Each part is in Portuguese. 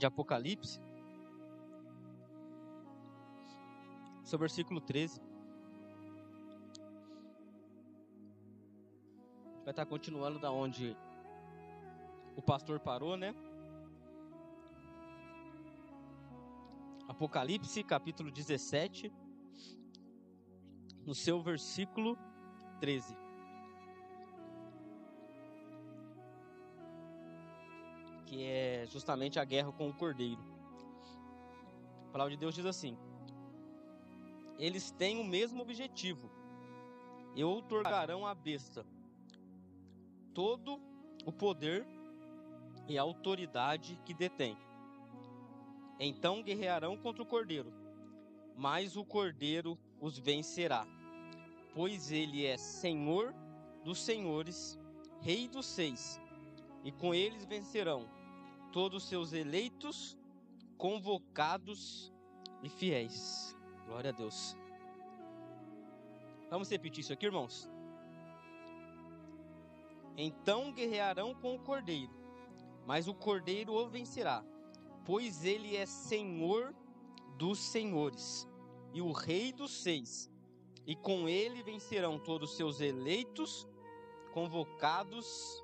de Apocalipse, seu versículo 13. Vai estar continuando da onde o pastor parou, né? Apocalipse, capítulo 17, no seu versículo 13. Que é justamente a guerra com o Cordeiro. A palavra de Deus diz assim: eles têm o mesmo objetivo, e outorgarão à besta todo o poder e a autoridade que detém. Então guerrearão contra o Cordeiro, mas o Cordeiro os vencerá, pois ele é Senhor dos senhores, Rei dos seis, e com eles vencerão todos os seus eleitos, convocados e fiéis. Glória a Deus. Vamos repetir isso aqui, irmãos? Então guerrearão com o Cordeiro, mas o Cordeiro o vencerá, pois ele é Senhor dos senhores e o Rei dos seis, e com ele vencerão todos os seus eleitos, convocados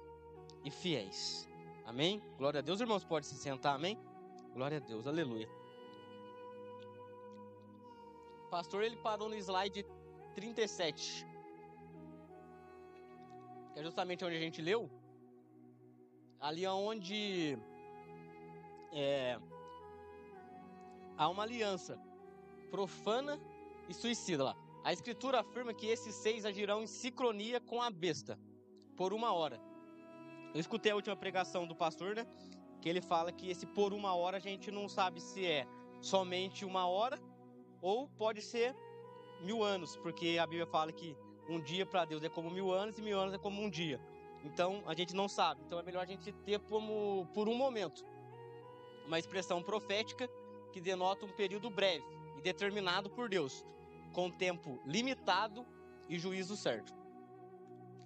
e fiéis. Amém? Glória a Deus, irmãos, pode se sentar, amém? Glória a Deus, aleluia. O pastor, ele parou no slide 37, que é justamente onde a gente leu, ali onde há uma aliança profana e suicida lá. A escritura afirma que esses seis agirão em sincronia com a besta, por 1 hora. Eu escutei a última pregação do pastor, né? Que ele fala que esse por 1 hora a gente não sabe se é somente 1 hora ou pode ser 1000 anos, porque a Bíblia fala que um dia para Deus é como 1000 anos e 1000 anos é como um dia. Então a gente não sabe. Então é melhor a gente ter como por um momento uma expressão profética que denota um período breve e determinado por Deus, com tempo limitado e juízo certo.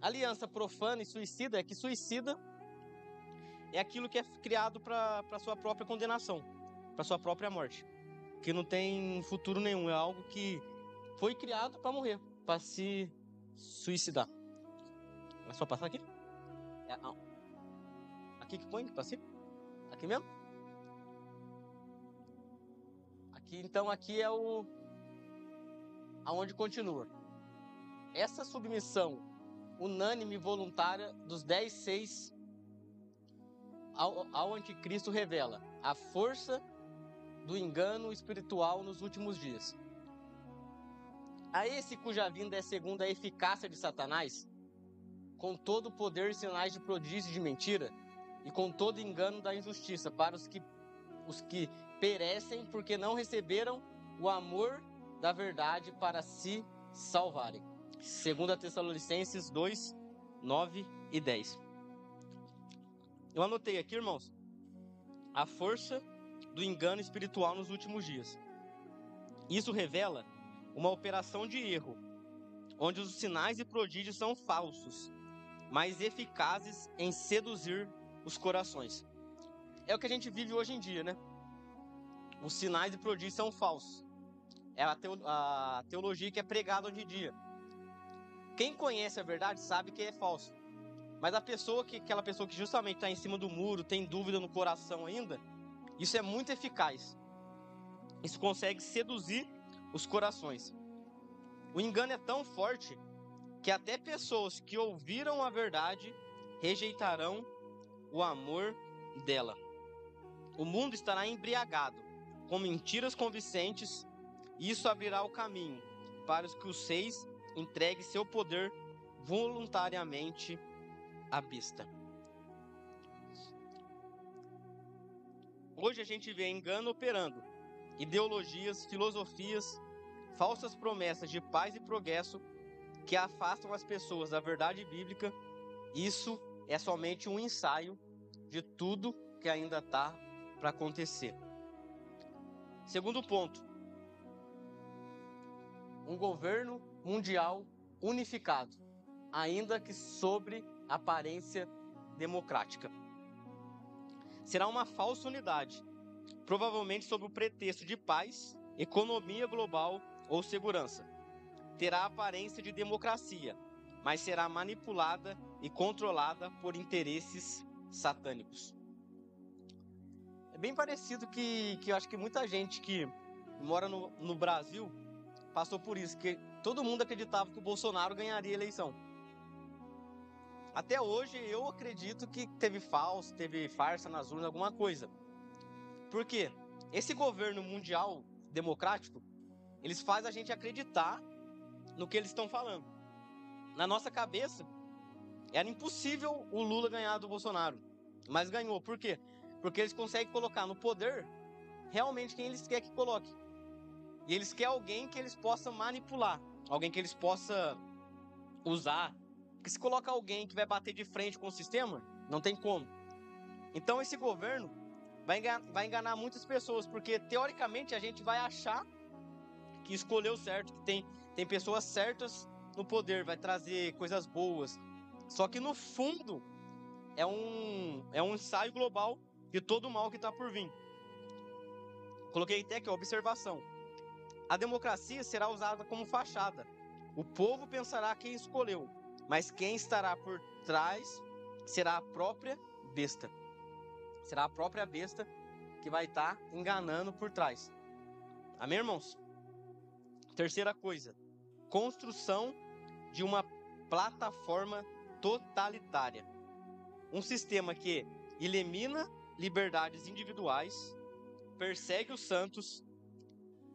Aliança profana e suicida é que suicida é aquilo que é criado para sua própria condenação, para sua própria morte, que não tem futuro nenhum, é algo que foi criado para morrer, para se suicidar. É só passar aqui? Aqui que põe? Para cima? Aqui mesmo? Aqui, então, aqui é aonde continua. Essa submissão unânime e voluntária dos 10 seis ao anticristo revela a força do engano espiritual nos últimos dias. A esse cuja vinda é segundo a eficácia de Satanás, com todo o poder e sinais de prodígio e de mentira, e com todo engano da injustiça para os que perecem porque não receberam o amor da verdade para se salvarem. 2 Tessalonicenses 2, 9 e 10. Eu anotei aqui, irmãos, a força do engano espiritual nos últimos dias. Isso revela uma operação de erro, onde os sinais e prodígios são falsos, mas eficazes em seduzir os corações. É o que a gente vive hoje em dia, né? Os sinais e prodígios são falsos. É a teologia que é pregada hoje em dia. Quem conhece a verdade sabe que é falso. Mas aquela pessoa que justamente está em cima do muro, tem dúvida no coração ainda, isso é muito eficaz. Isso consegue seduzir os corações. O engano é tão forte que até pessoas que ouviram a verdade rejeitarão o amor dela. O mundo estará embriagado com mentiras convincentes, e isso abrirá o caminho para os que os seis entreguem seu poder voluntariamente à besta. Hoje a gente vê engano operando, ideologias, filosofias, falsas promessas de paz e progresso que afastam as pessoas da verdade bíblica. Isso é somente um ensaio de tudo que ainda está para acontecer. Segundo ponto, um governo mundial unificado, ainda que sobre aparência democrática. Será uma falsa unidade, provavelmente sob o pretexto de paz, economia global ou segurança. Terá aparência de democracia, mas será manipulada e controlada por interesses satânicos. É bem parecido que eu acho que muita gente que mora no Brasil passou por isso, que todo mundo acreditava que o Bolsonaro ganharia a eleição. Até hoje eu acredito que teve farsa nas urnas, alguma coisa. Por quê? Esse governo mundial democrático, eles fazem a gente acreditar no que eles estão falando. Na nossa cabeça, era impossível o Lula ganhar do Bolsonaro, mas ganhou. Por quê? Porque eles conseguem colocar no poder realmente quem eles querem que coloque. E eles querem alguém que eles possam manipular, alguém que eles possam usar. Porque se coloca alguém que vai bater de frente com o sistema, não tem como. Então esse governo vai enganar muitas pessoas, porque teoricamente a gente vai achar que escolheu certo, que tem pessoas certas no poder, vai trazer coisas boas. Só que no fundo é um ensaio global de todo o mal que está por vir. Coloquei até aqui a observação. A democracia será usada como fachada. O povo pensará quem escolheu, mas quem estará por trás será a própria besta. Será a própria besta que vai estar enganando por trás. Amém, irmãos? Terceira coisa, construção de uma plataforma totalitária. Um sistema que elimina liberdades individuais, persegue os santos,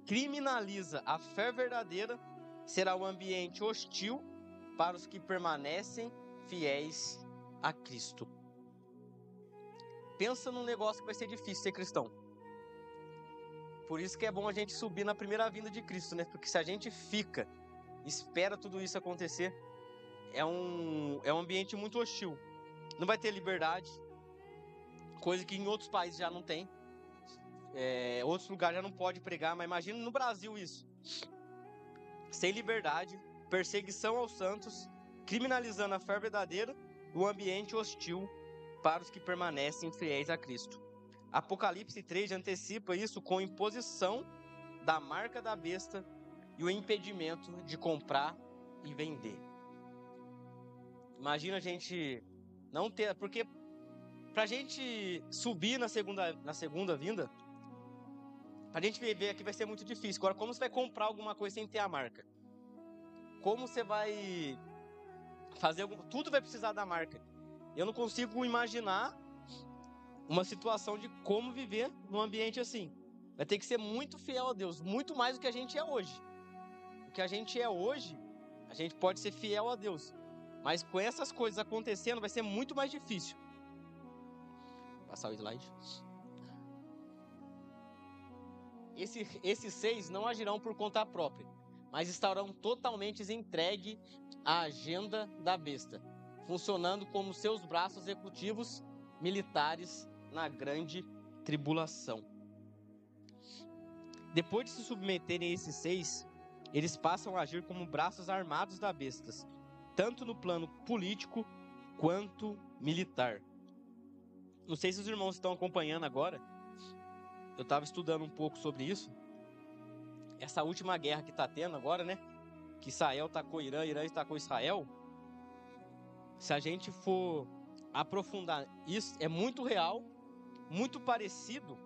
criminaliza a fé verdadeira, será um ambiente hostil para os que permanecem fiéis a Cristo. Pensa num negócio que vai ser difícil ser cristão. Por isso que é bom a gente subir na primeira vinda de Cristo, né? Porque se a gente espera tudo isso acontecer, é um ambiente muito hostil. Não vai ter liberdade, coisa que em outros países já não tem. Outros lugares já não pode pregar, mas imagina no Brasil isso. Sem liberdade, perseguição aos santos, criminalizando a fé verdadeira, um ambiente hostil para os que permanecem fiéis a Cristo. Apocalipse 3 antecipa isso com imposição da marca da besta e o impedimento de comprar e vender. Imagina a gente não ter... Porque pra gente subir na segunda vinda, pra gente viver aqui vai ser muito difícil. Agora, como você vai comprar alguma coisa sem ter a marca? Como você vai fazer... Tudo vai precisar da marca. Eu não consigo imaginar uma situação de como viver num ambiente assim. Vai ter que ser muito fiel a Deus, muito mais do que a gente é hoje. O que a gente é hoje, a gente pode ser fiel a Deus. Mas com essas coisas acontecendo, vai ser muito mais difícil. Vou passar o slide. Esses 6 não agirão por conta própria, mas estarão totalmente entregues à agenda da besta, funcionando como seus braços executivos militares na grande tribulação. Depois de se submeterem a esses 6, eles passam a agir como braços armados da besta, tanto no plano político quanto militar. Não sei se os irmãos estão acompanhando agora. Eu estava estudando um pouco sobre isso. Essa última guerra que está tendo agora, né? Que Israel atacou Irã, Irã atacou Israel. Se a gente for aprofundar isso, é muito real, muito parecido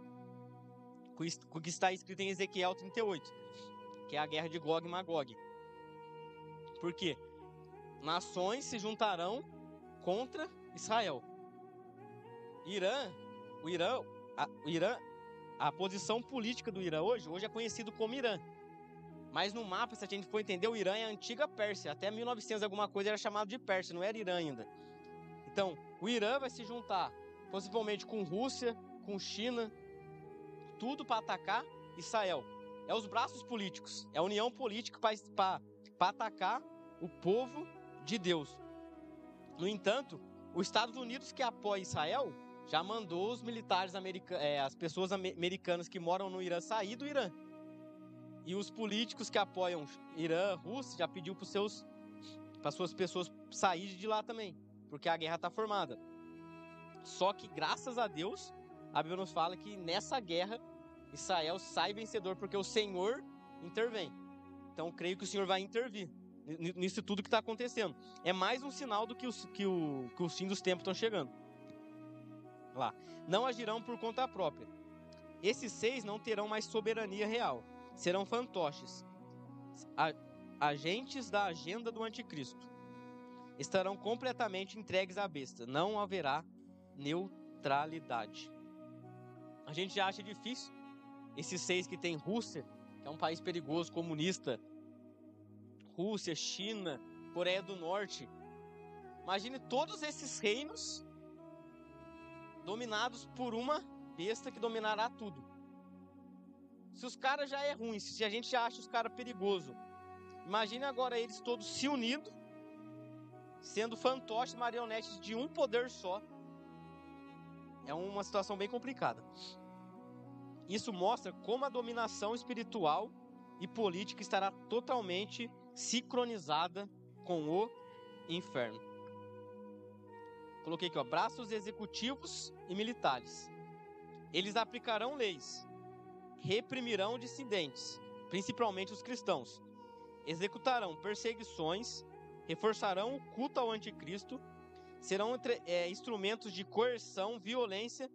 com o que está escrito em Ezequiel 38, que é a guerra de Gog e Magog. Por quê? Nações se juntarão contra Israel. A posição política do Irã hoje é conhecido como Irã. Mas no mapa, se a gente for entender, o Irã é a antiga Pérsia. Até 1900 alguma coisa era chamado de Pérsia, não era Irã ainda. Então, o Irã vai se juntar, possivelmente com Rússia, com China, tudo para atacar Israel. É os braços políticos, é a união política para atacar o povo de Deus. No entanto, os Estados Unidos, que apoia Israel, já mandou os militares as pessoas americanas que moram no Irã sair do Irã. E os políticos que apoiam Irã, Rússia, já pediu para suas pessoas saírem de lá também, porque a guerra está formada. Só que, graças a Deus, a Bíblia nos fala que nessa guerra Israel sai vencedor, porque o Senhor intervém. Então, creio que o Senhor vai intervir nisso tudo que está acontecendo. É mais um sinal do que o fim dos tempos estão chegando. Lá. Não agirão por conta própria. Esses 6 não terão mais soberania real. Serão fantoches, agentes da agenda do anticristo. Estarão completamente entregues à besta. Não haverá neutralidade. A gente já acha difícil esses 6 que tem Rússia, que é um país perigoso, comunista. Rússia, China, Coreia do Norte. Imagine todos esses reinos dominados por uma besta que dominará tudo. Se os caras já é ruim, se a gente já acha os caras perigosos, imagine agora eles todos se unindo, sendo fantoches, marionetes de um poder só. É uma situação bem complicada. Isso mostra como a dominação espiritual e política estará totalmente sincronizada com o inferno. Coloquei aqui, ó, braços executivos e militares. Eles aplicarão leis, reprimirão dissidentes, principalmente os cristãos, executarão perseguições, reforçarão o culto ao anticristo, serão instrumentos de coerção, violência,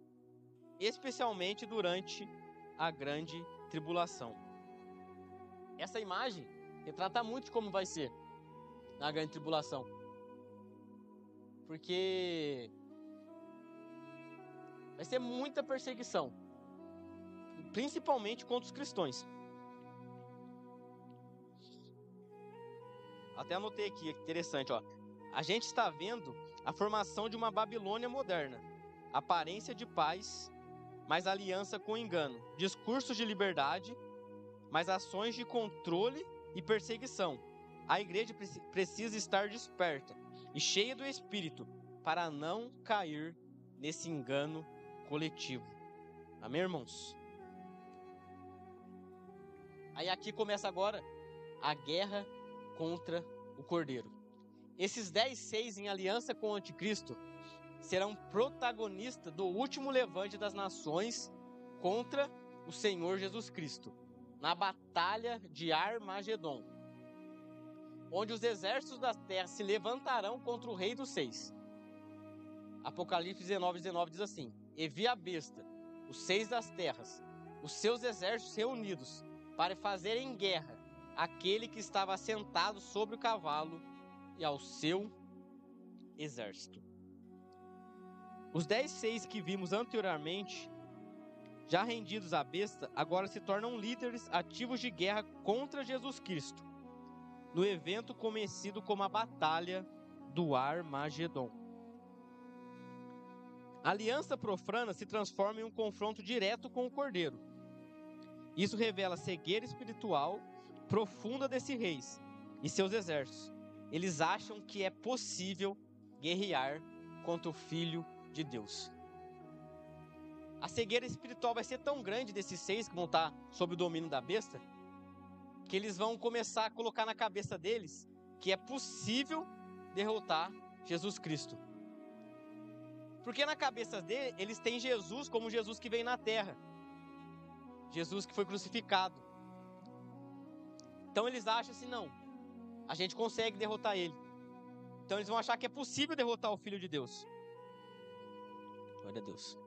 especialmente durante a grande tribulação. Essa imagem retrata muito de como vai ser na grande tribulação. Porque vai ser muita perseguição, principalmente contra os cristãos. Até anotei aqui, interessante, ó. A gente está vendo a formação de uma Babilônia moderna, aparência de paz, mas aliança com engano, discursos de liberdade, mas ações de controle e perseguição. A igreja precisa estar desperta e cheia do Espírito para não cair nesse engano coletivo. Amém, irmãos? Aí aqui começa agora a guerra contra o Cordeiro. Esses 10 em aliança com o anticristo serão protagonistas do último levante das nações contra o Senhor Jesus Cristo, na batalha de Armagedon, onde os exércitos da terra se levantarão contra o rei dos 6. Apocalipse 19:19 diz assim: E vi a besta, os 6 das terras, os seus exércitos reunidos, para fazerem guerra àquele que estava sentado sobre o cavalo e ao seu exército. Os 10 que vimos anteriormente, já rendidos à besta, agora se tornam líderes ativos de guerra contra Jesus Cristo, no evento conhecido como a Batalha do Armagedon. A aliança profana se transforma em um confronto direto com o Cordeiro. Isso revela a cegueira espiritual profunda desses reis e seus exércitos. Eles acham que é possível guerrear contra o Filho de Deus. A cegueira espiritual vai ser tão grande desses 6 que vão estar sob o domínio da besta, que eles vão começar a colocar na cabeça deles que é possível derrotar Jesus Cristo. Porque na cabeça deles, eles têm Jesus como Jesus que veio na terra. Jesus que foi crucificado. Então eles acham assim, não, a gente consegue derrotar ele. Então eles vão achar que é possível derrotar o Filho de Deus. Glória a Deus.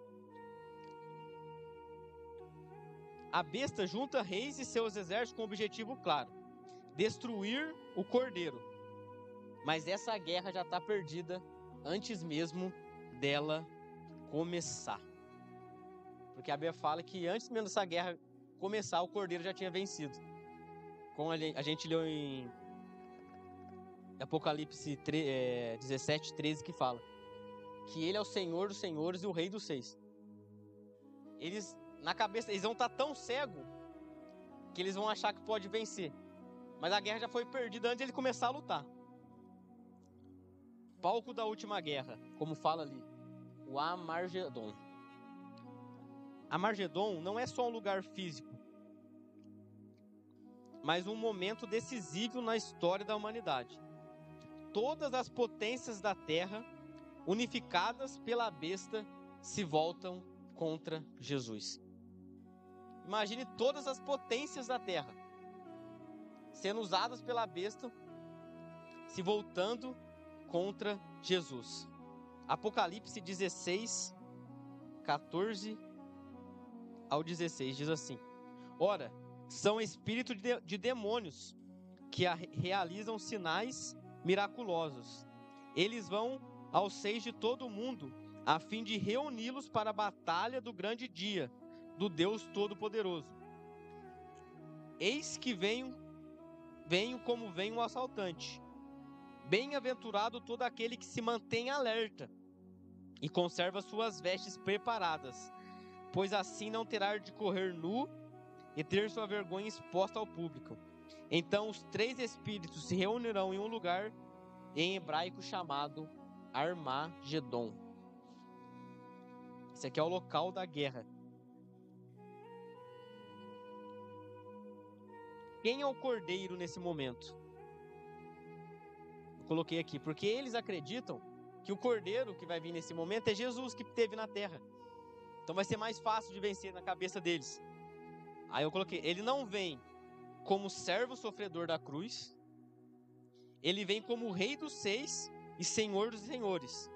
A besta junta reis e seus exércitos com um objetivo claro: destruir o Cordeiro. Mas essa guerra já está perdida antes mesmo dela começar. Porque a Bíblia fala que antes mesmo dessa guerra começar, o Cordeiro já tinha vencido. Como a gente leu em Apocalipse 17:13, que fala que ele é o Senhor dos senhores e o Rei dos 6. Eles, na cabeça, eles vão estar tão cegos que eles vão achar que pode vencer. Mas a guerra já foi perdida antes de ele começar a lutar. Palco da última guerra, como fala ali, o Armagedon. Armagedon não é só um lugar físico, mas um momento decisivo na história da humanidade. Todas as potências da terra, unificadas pela besta, se voltam contra Jesus. Imagine todas as potências da terra sendo usadas pela besta, se voltando contra Jesus. Apocalipse 16, 14 ao 16 diz assim: ora, são espíritos de demônios que realizam sinais miraculosos. Eles vão aos seis de todo o mundo, a fim de reuni-los para a batalha do grande dia do Deus Todo-Poderoso. Eis que venho como vem um assaltante. Bem-aventurado todo aquele que se mantém alerta e conserva suas vestes preparadas, pois assim não terá de correr nu e ter sua vergonha exposta ao público. Então os três espíritos se reunirão em um lugar em hebraico chamado Armagedon. Esse aqui é o local da guerra. Quem é o cordeiro nesse momento? Eu coloquei aqui, porque eles acreditam que o cordeiro que vai vir nesse momento é Jesus que esteve na terra. Então vai ser mais fácil de vencer na cabeça deles. Aí eu coloquei, ele não vem como servo sofredor da cruz, ele vem como rei dos seis e senhor dos senhores,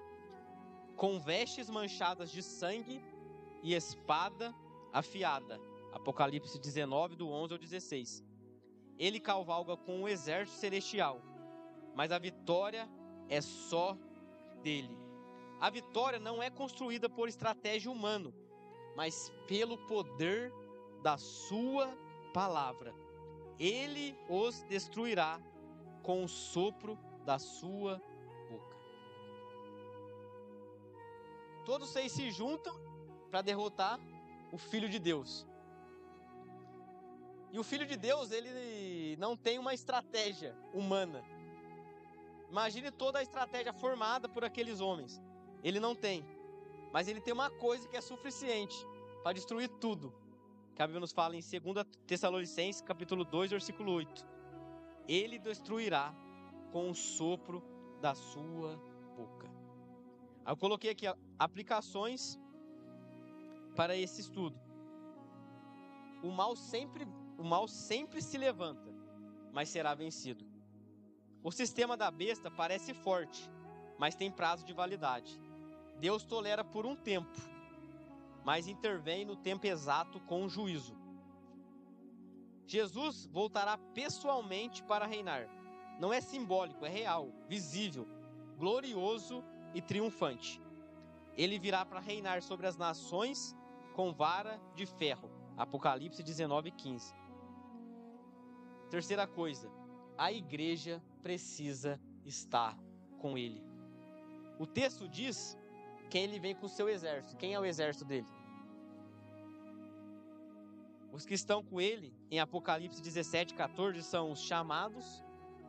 com vestes manchadas de sangue e espada afiada. Apocalipse 19, do 11 ao 16. Ele cavalga com um exército celestial, mas a vitória é só dele. A vitória não é construída por estratégia humana, mas pelo poder da sua palavra. Ele os destruirá com o sopro da sua boca. Todos seis se juntam para derrotar o Filho de Deus. E o Filho de Deus, ele não tem uma estratégia humana. Imagine toda a estratégia formada por aqueles homens. Ele não tem. Mas ele tem uma coisa que é suficiente para destruir tudo. Que a Bíblia nos fala em 2 Tessalonicenses, capítulo 2, versículo 8. Ele destruirá com o sopro da sua boca. Eu coloquei aqui aplicações para esse estudo. O mal sempre se levanta, mas será vencido. O sistema da besta parece forte, mas tem prazo de validade. Deus tolera por um tempo, mas intervém no tempo exato com o juízo. Jesus voltará pessoalmente para reinar. Não é simbólico, é real, visível, glorioso e triunfante. Ele virá para reinar sobre as nações com vara de ferro. Apocalipse 19, 15. Terceira coisa, a igreja precisa estar com ele. O texto diz que ele vem com o seu exército. Quem é o exército dele? Os que estão com ele, em Apocalipse 17, 14, são os chamados,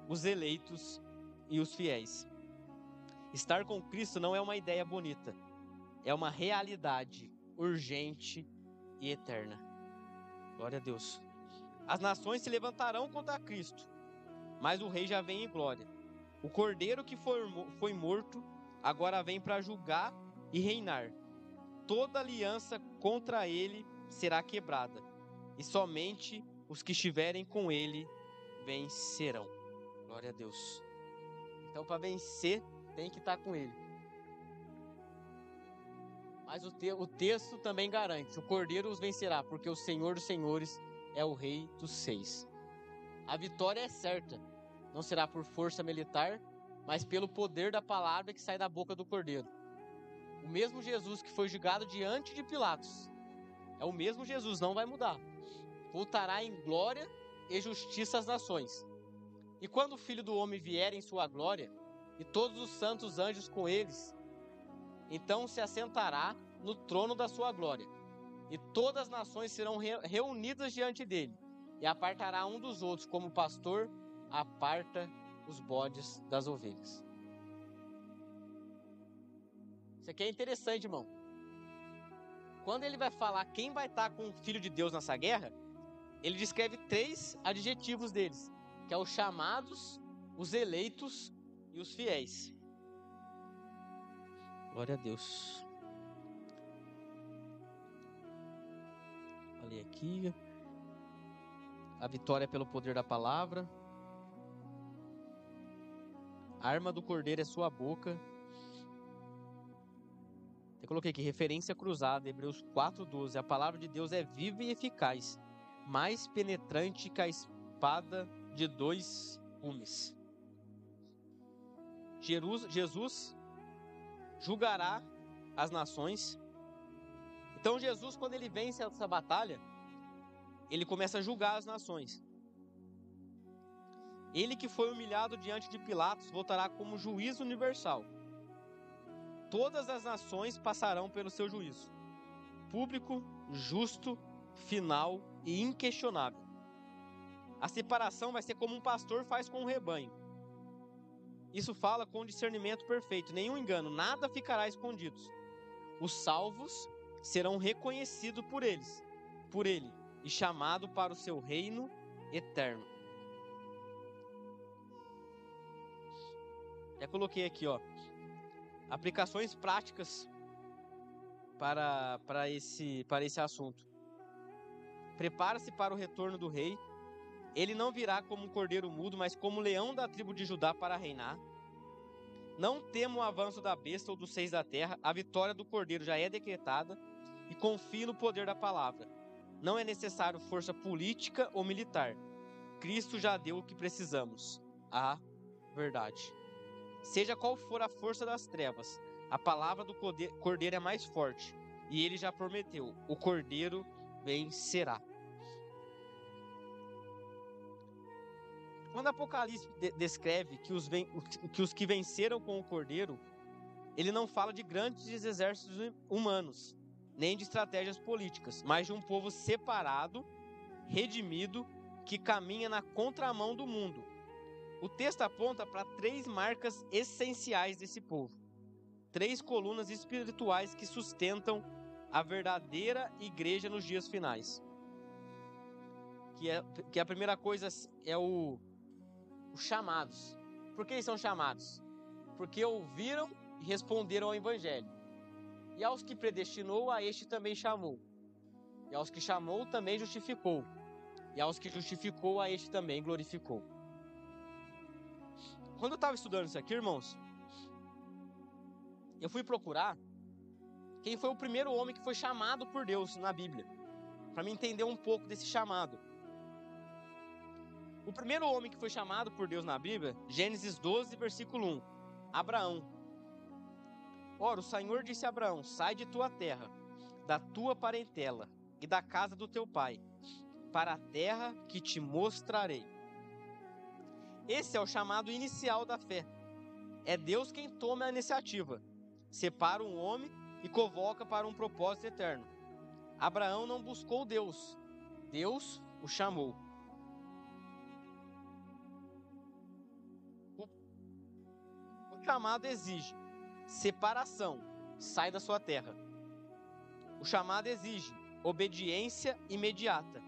os eleitos e os fiéis. Estar com Cristo não é uma ideia bonita, é uma realidade urgente e eterna. Glória a Deus. As nações se levantarão contra Cristo, mas o rei já vem em glória. O cordeiro que foi morto agora vem para julgar e reinar. Toda aliança contra ele será quebrada, e somente os que estiverem com ele vencerão. Glória a Deus. Então, para vencer, tem que estar com ele. Mas o texto também garante: o cordeiro os vencerá, porque o Senhor dos senhores é o rei dos seis. A vitória é certa. Não será por força militar, mas pelo poder da palavra que sai da boca do cordeiro. O mesmo Jesus que foi julgado diante de Pilatos é o mesmo Jesus, não vai mudar. Voltará em glória e justiça às nações. E quando o Filho do Homem vier em sua glória, e todos os santos anjos com eles, então se assentará no trono da sua glória. E todas as nações serão reunidas diante dele, e apartará um dos outros, como o pastor aparta os bodes das ovelhas. Isso aqui é interessante, irmão. Quando ele vai falar quem vai estar com o Filho de Deus nessa guerra, ele descreve 3 adjetivos deles, que é os chamados, os eleitos e os fiéis. Glória a Deus. Falei aqui. A vitória é pelo poder da palavra. A arma do cordeiro é sua boca. Eu coloquei aqui, referência cruzada, Hebreus 4:12. A palavra de Deus é viva e eficaz, mais penetrante que a espada de 2 gumes. Jesus julgará as nações. Então Jesus, quando ele vence essa batalha, ele começa a julgar as nações. Ele que foi humilhado diante de Pilatos voltará como juiz universal. Todas as nações passarão pelo seu juízo. Público, justo, final e inquestionável. A separação vai ser como um pastor faz com um rebanho. Isso fala com discernimento perfeito, nenhum engano, nada ficará escondido. Os salvos serão reconhecidos por ele, e chamados para o seu reino eterno. Já coloquei aqui, aplicações práticas para esse assunto. Prepara-se para o retorno do rei. Ele não virá como um cordeiro mudo, mas como leão da tribo de Judá para reinar. Não tema o avanço da besta ou dos seis da terra. A vitória do cordeiro já é decretada. E confie no poder da palavra. Não é necessário força política ou militar. Cristo já deu o que precisamos. A verdade. Seja qual for a força das trevas, a palavra do cordeiro é mais forte. E ele já prometeu: o cordeiro vencerá. Quando Apocalipse descreve que os que venceram com o cordeiro, ele não fala de grandes exércitos humanos, nem de estratégias políticas, mas de um povo separado, redimido, que caminha na contramão do mundo. O texto aponta para 3 marcas essenciais desse povo. 3 colunas espirituais que sustentam a verdadeira igreja nos dias finais. Que a primeira coisa é os chamados. Por que eles são chamados? Porque ouviram e responderam ao evangelho. E aos que predestinou, a este também chamou. E aos que chamou, também justificou. E aos que justificou, a este também glorificou. Quando eu estava estudando isso aqui, irmãos, eu fui procurar quem foi o primeiro homem que foi chamado por Deus na Bíblia, para me entender um pouco desse chamado. O primeiro homem que foi chamado por Deus na Bíblia, Gênesis 12, versículo 1, Abraão. Ora, o Senhor disse a Abraão: sai de tua terra, da tua parentela e da casa do teu pai, para a terra que te mostrarei. Esse é o chamado inicial da fé. É Deus quem toma a iniciativa, separa um homem e convoca para um propósito eterno. Abraão não buscou Deus, Deus o chamou. O chamado exige separação, sai da sua terra. O chamado exige obediência imediata.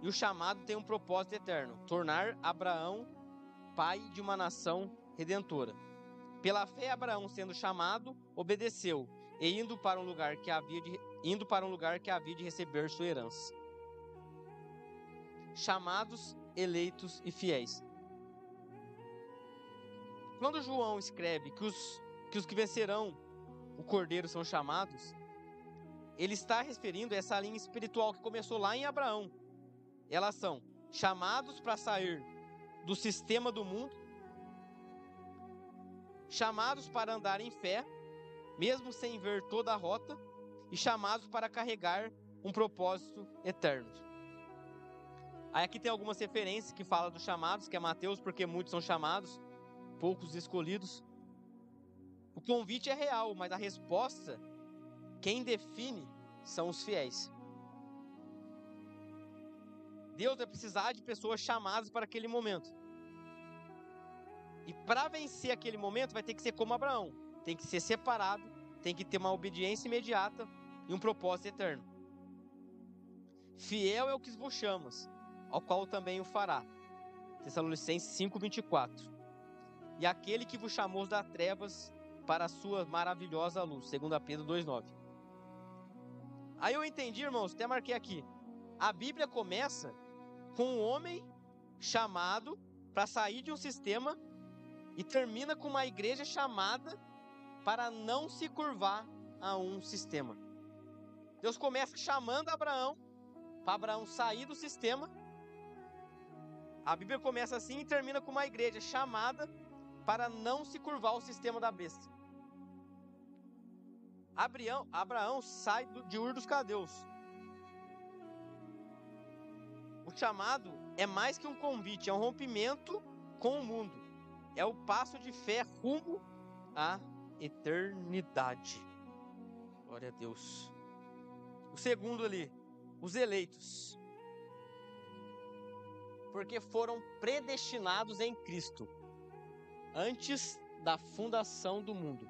E o chamado tem um propósito eterno: tornar Abraão pai de uma nação redentora. Pela fé, Abraão, sendo chamado, obedeceu, e indo para um lugar que havia de receber sua herança. Chamados, eleitos e fiéis. Quando João escreve que os que vencerão o cordeiro são chamados, ele está referindo a essa linha espiritual que começou lá em Abraão. Elas são chamados para sair do sistema do mundo, chamados para andar em fé, mesmo sem ver toda a rota, e chamados para carregar um propósito eterno. Aí aqui tem algumas referências que falam dos chamados, que é Mateus, porque muitos são chamados, poucos escolhidos. O convite é real, mas a resposta, quem define, são os fiéis. Deus vai precisar de pessoas chamadas para aquele momento. E para vencer aquele momento vai ter que ser como Abraão. Tem que ser separado, tem que ter uma obediência imediata e um propósito eterno. Fiel é o que vos chamas, ao qual também o fará. Tessalonicenses 5:24. E aquele que vos chamou das trevas para a sua maravilhosa luz. 2 Pedro 2:9. Aí eu entendi, irmãos, até marquei aqui. A Bíblia começa com um homem chamado para sair de um sistema e termina com uma igreja chamada para não se curvar a um sistema. Deus começa chamando Abraão, para Abraão sair do sistema. A Bíblia começa assim e termina com uma igreja chamada para não se curvar ao sistema da besta. Abraão sai de Ur dos Caldeus. O chamado é mais que um convite, é um rompimento com o mundo. É o passo de fé rumo à eternidade. Glória a Deus. O segundo ali, os eleitos. Porque foram predestinados em Cristo, antes da fundação do mundo,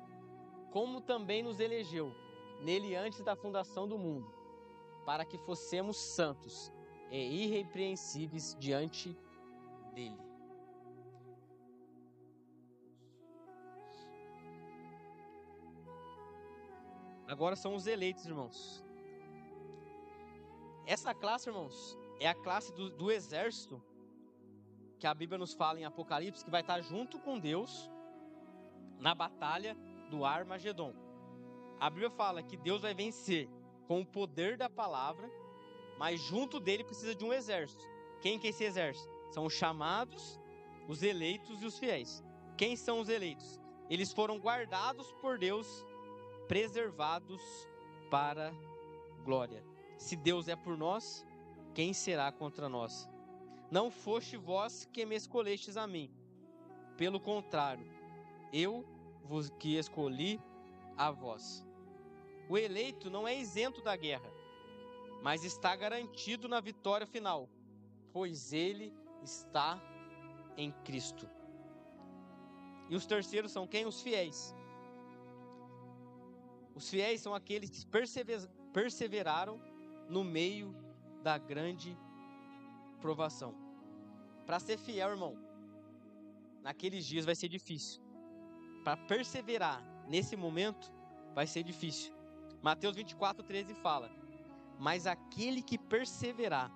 como também nos elegeu, nele antes da fundação do mundo, para que fossemos santos e irrepreensíveis diante dele. Agora são os eleitos, irmãos. Essa classe, irmãos, é a classe do exército que a Bíblia nos fala em Apocalipse, que vai estar junto com Deus na batalha do Armagedon. A Bíblia fala que Deus vai vencer com o poder da palavra, mas junto dele precisa de um exército. Quem que é esse exército? São os chamados, os eleitos e os fiéis. Quem são os eleitos? Eles foram guardados por Deus, preservados para glória. Se Deus é por nós, quem será contra nós? Não foste vós que me escolhestes a mim. Pelo contrário, eu vos que escolhi a vós. O eleito não é isento da guerra, mas está garantido na vitória final, pois ele está em Cristo. E os terceiros são quem? Os fiéis. Os fiéis são aqueles que perseveraram no meio da grande provação. Para ser fiel, irmão, naqueles dias vai ser difícil. Para perseverar nesse momento vai ser difícil. Mateus 24:13 fala: mas aquele que perseverar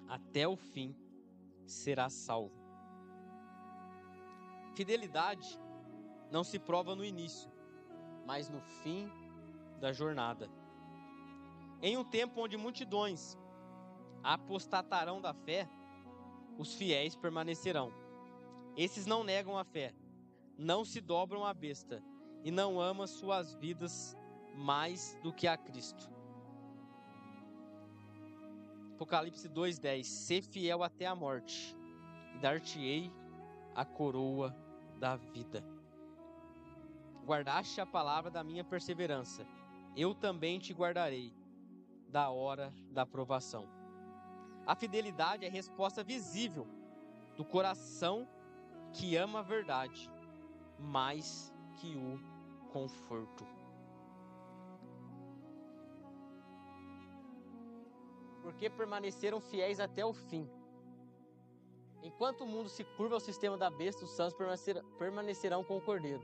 até o fim será salvo. Fidelidade não se prova no início, mas no fim da jornada. Em um tempo onde multidões apostatarão da fé, os fiéis permanecerão. Esses não negam a fé, não se dobram à besta e não amam suas vidas mais do que a Cristo. Apocalipse 2:10: Sê fiel até a morte, e dar-te-ei a coroa da vida. Guardaste a palavra da minha perseverança, eu também te guardarei da hora da provação. A fidelidade é a resposta visível do coração que ama a verdade mais que o conforto. Porque permaneceram fiéis até o fim. Enquanto o mundo se curva ao sistema da besta, os santos permanecerão com o Cordeiro.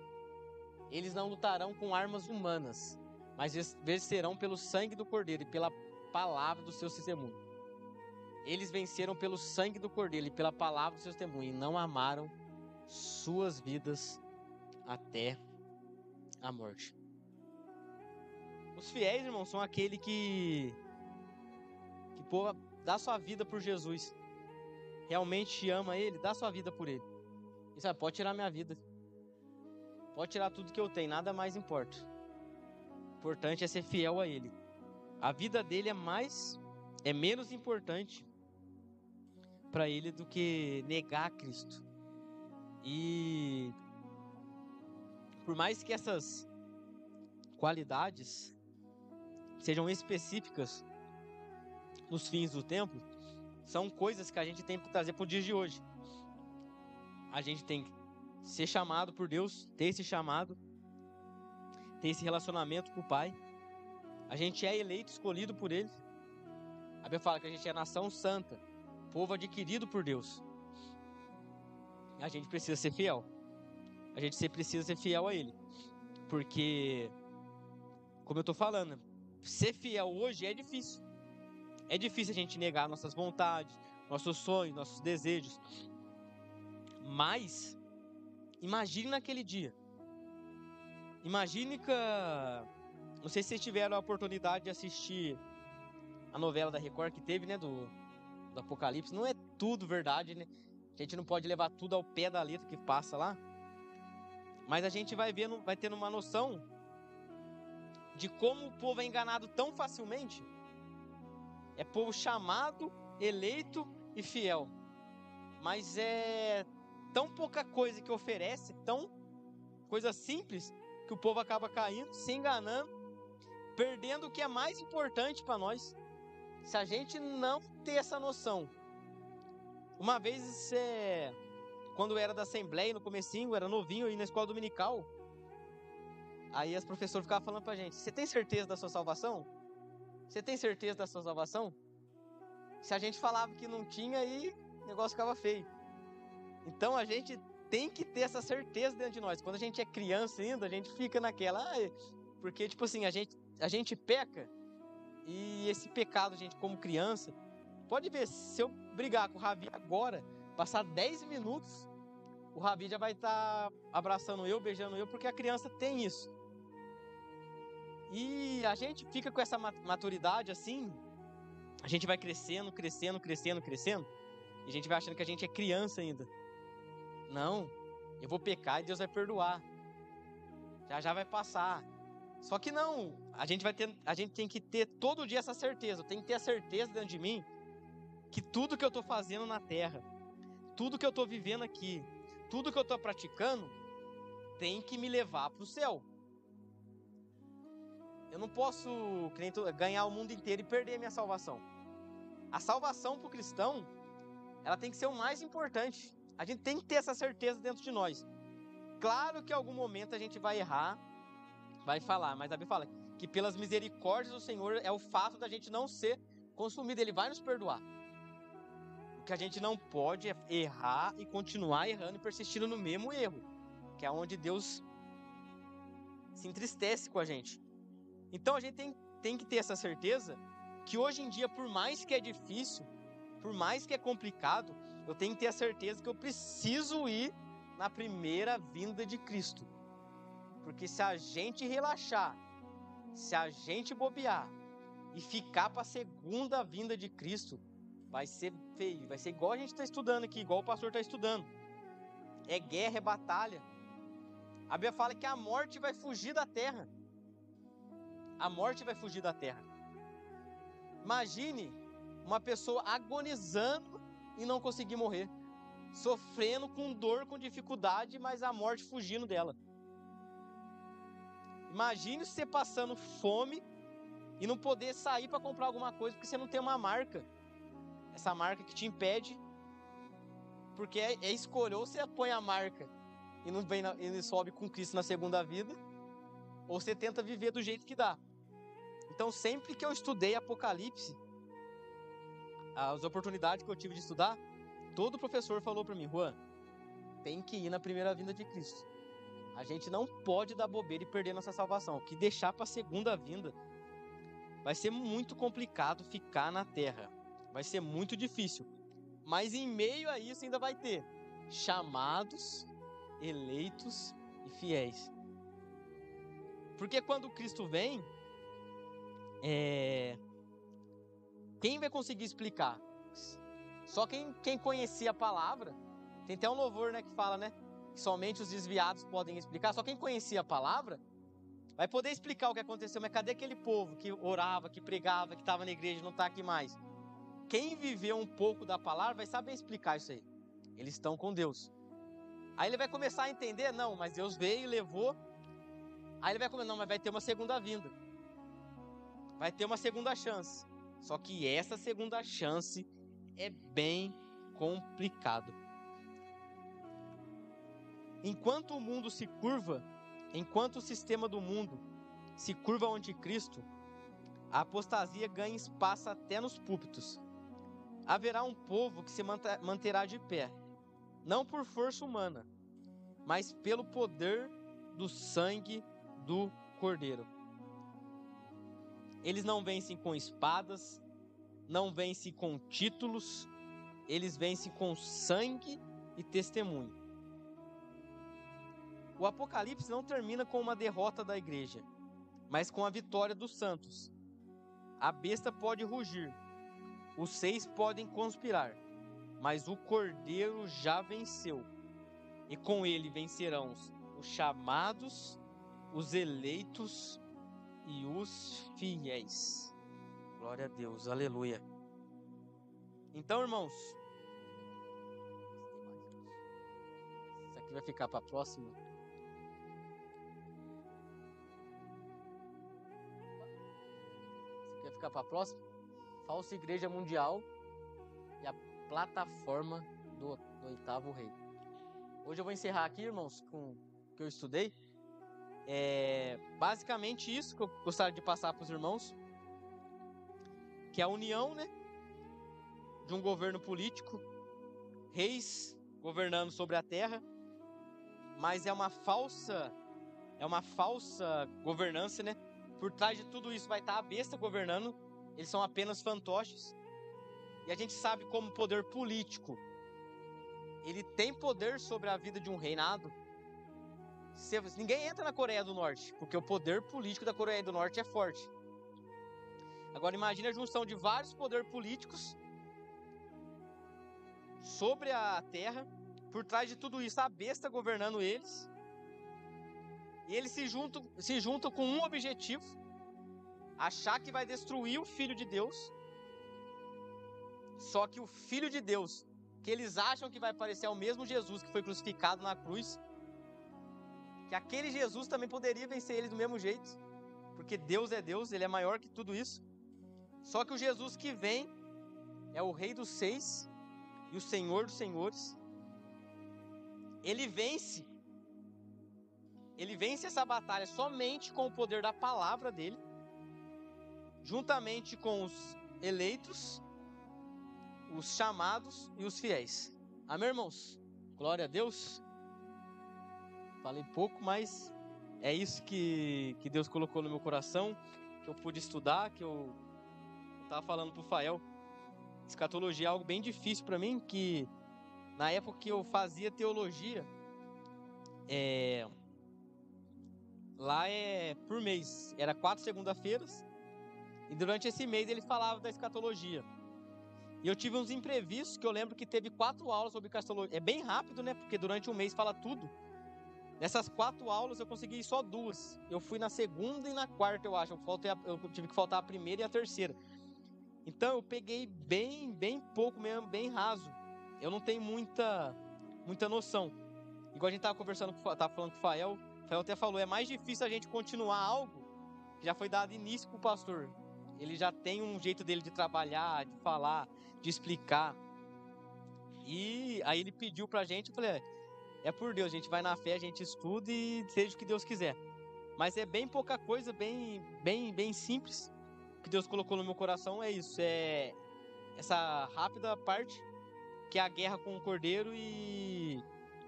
Eles não lutarão com armas humanas, mas vencerão pelo sangue do Cordeiro e pela palavra do seu testemunho. Eles venceram pelo sangue do Cordeiro e pela palavra do seu testemunho, e não amaram suas vidas até a morte. Os fiéis, irmãos, são aquele que dá sua vida por Jesus. Realmente ama Ele, dá sua vida por Ele. E sabe, pode tirar minha vida. Pode tirar tudo que eu tenho, nada mais importa. O importante é ser fiel a Ele. A vida dele é menos importante para ele do que negar a Cristo. E por mais que essas qualidades sejam específicas nos fins do tempo, são coisas que a gente tem que trazer para o dia de hoje. A gente tem que ser chamado por Deus, ter esse chamado, ter esse relacionamento com o Pai. A gente é eleito, escolhido por Ele. A Bíblia fala que a gente é nação santa, povo adquirido por Deus. A gente precisa ser fiel. A gente precisa ser fiel a Ele. Porque, como eu estou falando, ser fiel hoje é difícil. É difícil a gente negar nossas vontades, nossos sonhos, nossos desejos. Mas, imagine naquele dia. Imagine que... Não sei se vocês tiveram a oportunidade de assistir a novela da Record que teve, né? Do Apocalipse. Não é tudo verdade, né? A gente não pode levar tudo ao pé da letra que passa lá. Mas a gente vai vendo, vai tendo uma noção de como o povo é enganado tão facilmente. É povo chamado, eleito e fiel. Mas é tão pouca coisa que oferece, tão coisa simples, que o povo acaba caindo, se enganando, perdendo o que é mais importante para nós. Se a gente não ter essa noção. Uma vez, quando eu era da Assembleia, no comecinho, eu era novinho, eu ia na escola dominical. Aí as professoras ficavam falando pra gente: você tem certeza da sua salvação? Você tem certeza da sua salvação? Se a gente falava que não tinha, aí o negócio ficava feio. Então a gente tem que ter essa certeza dentro de nós. Quando a gente é criança ainda, a gente fica naquela... porque, tipo assim, a gente peca. E esse pecado, gente, como criança... Pode ver, se eu brigar com o Ravi agora, passar 10 minutos, o Ravi já vai estar abraçando eu, beijando eu, porque a criança tem isso. E a gente fica com essa maturidade assim, a gente vai crescendo, e a gente vai achando que a gente é criança ainda. Não, eu vou pecar e Deus vai perdoar. Já vai passar. Só que não, a gente tem que ter todo dia essa certeza. Eu tenho que ter a certeza dentro de mim que tudo que eu estou fazendo na terra, tudo que eu estou vivendo aqui, tudo que eu estou praticando, tem que me levar para o céu. Eu não posso ganhar o mundo inteiro e perder a minha salvação. A salvação para o cristão, ela tem que ser o mais importante. A gente tem que ter essa certeza dentro de nós. Claro que em algum momento a gente vai errar, vai falar, mas a Bíblia fala que pelas misericórdias do Senhor é o fato da gente não ser consumido, Ele vai nos perdoar. O que a gente não pode é errar e continuar errando e persistindo no mesmo erro, que é onde Deus se entristece com a gente. Então a gente tem que ter essa certeza que hoje em dia, por mais que é difícil, por mais que é complicado, eu tenho que ter a certeza que eu preciso ir na primeira vinda de Cristo. Porque se a gente relaxar, se a gente bobear e ficar para a segunda vinda de Cristo, vai ser feio, vai ser igual a gente está estudando aqui, igual o pastor está estudando. É guerra, é batalha. A Bíblia fala que a morte vai fugir da terra. A morte vai fugir da terra. Imagine uma pessoa agonizando e não conseguir morrer. Sofrendo com dor, com dificuldade, mas a morte fugindo dela. Imagine você passando fome e não poder sair para comprar alguma coisa porque você não tem uma marca. Essa marca que te impede, porque é escolha, ou você põe a marca e não vem e sobe com Cristo na segunda vida, ou você tenta viver do jeito que dá. Então sempre que eu estudei Apocalipse, as oportunidades que eu tive de estudar, todo professor falou para mim: Juan, tem que ir na primeira vinda de Cristo. A gente não pode dar bobeira e perder nossa salvação, que deixar para a segunda vinda vai ser muito complicado ficar na terra. Vai ser muito difícil. Mas em meio a isso ainda vai ter chamados, eleitos e fiéis. Porque quando Cristo vem, quem vai conseguir explicar? Só quem conhecia a palavra. Tem até um louvor, né, que fala, né, que somente os desviados podem explicar. Só quem conhecia a palavra vai poder explicar o que aconteceu. Mas cadê aquele povo que orava, que pregava, que estava na igreja e não está aqui mais? Quem viveu um pouco da palavra vai saber explicar isso aí. Eles estão com Deus. Aí ele vai começar a entender: não, mas Deus veio e levou. Aí ele vai começar: não, mas vai ter uma segunda vinda. Vai ter uma segunda chance. Só que essa segunda chance é bem complicado. Enquanto o mundo se curva, enquanto o sistema do mundo se curva ao anticristo, a apostasia ganha espaço até nos púlpitos. Haverá um povo que se manterá de pé, não por força humana, mas pelo poder do sangue do Cordeiro. Eles não vencem com espadas, não vencem com títulos, eles vencem com sangue e testemunho. O Apocalipse não termina com uma derrota da igreja, mas com a vitória dos santos. A besta pode rugir, os 6 podem conspirar, mas o Cordeiro já venceu. E com ele vencerão os chamados, os eleitos e os fiéis. Glória a Deus, aleluia. Então, irmãos, Isso aqui vai ficar para a próxima. Isso aqui vai ficar para a próxima. Falsa Igreja Mundial e a plataforma do 8º rei. Hoje eu vou encerrar aqui, irmãos, com o que eu estudei. Basicamente isso que eu gostaria de passar para os irmãos, que é a união, né, de um governo político, reis governando sobre a terra, mas é uma falsa governança, né? Por trás de tudo isso vai estar a besta governando. Eles são apenas fantoches. E a gente sabe como o poder político, ele tem poder sobre a vida de um reinado. Ninguém entra na Coreia do Norte, porque o poder político da Coreia do Norte é forte. Agora imagine a junção de vários poderes políticos sobre a terra. Por trás de tudo isso, a besta governando eles. E eles se juntam com um objetivo: achar que vai destruir o Filho de Deus. Só que o Filho de Deus, que eles acham que vai parecer ao mesmo Jesus que foi crucificado na cruz, que aquele Jesus também poderia vencer eles do mesmo jeito, porque Deus é Deus, ele é maior que tudo isso. Só que o Jesus que vem é o Rei dos 6 e o Senhor dos Senhores. Ele vence essa batalha somente com o poder da palavra dele, juntamente com os eleitos, os chamados e os fiéis. Amém, irmãos? Glória a Deus. Falei pouco, mas é isso que Deus colocou no meu coração, que eu pude estudar, que eu estava falando para o Fael. Escatologia é algo bem difícil para mim, que na época que eu fazia teologia, lá por mês, era 4 segunda-feiras, e durante esse mês ele falava da escatologia. E eu tive uns imprevistos, que eu lembro que teve 4 aulas sobre escatologia. É bem rápido, né? Porque durante um mês fala tudo. Nessas 4 aulas eu consegui só 2. Eu fui na segunda e na quarta, eu acho. Eu tive que faltar a primeira e a terceira. Então eu peguei bem pouco mesmo, bem raso. Eu não tenho muita noção. Igual a gente tava falando com o Fael até falou, é mais difícil a gente continuar algo que já foi dado início pro pastor. Ele já tem um jeito dele de trabalhar, de falar, de explicar. E aí ele pediu pra gente, eu falei, é por Deus, a gente vai na fé, a gente estuda e seja o que Deus quiser. Mas é bem pouca coisa, bem simples. O que Deus colocou no meu coração é isso, é essa rápida parte, que é a guerra com o Cordeiro e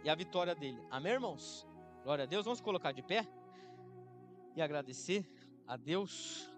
a vitória dele. Amém, irmãos? Glória a Deus. Vamos colocar de pé e agradecer a Deus.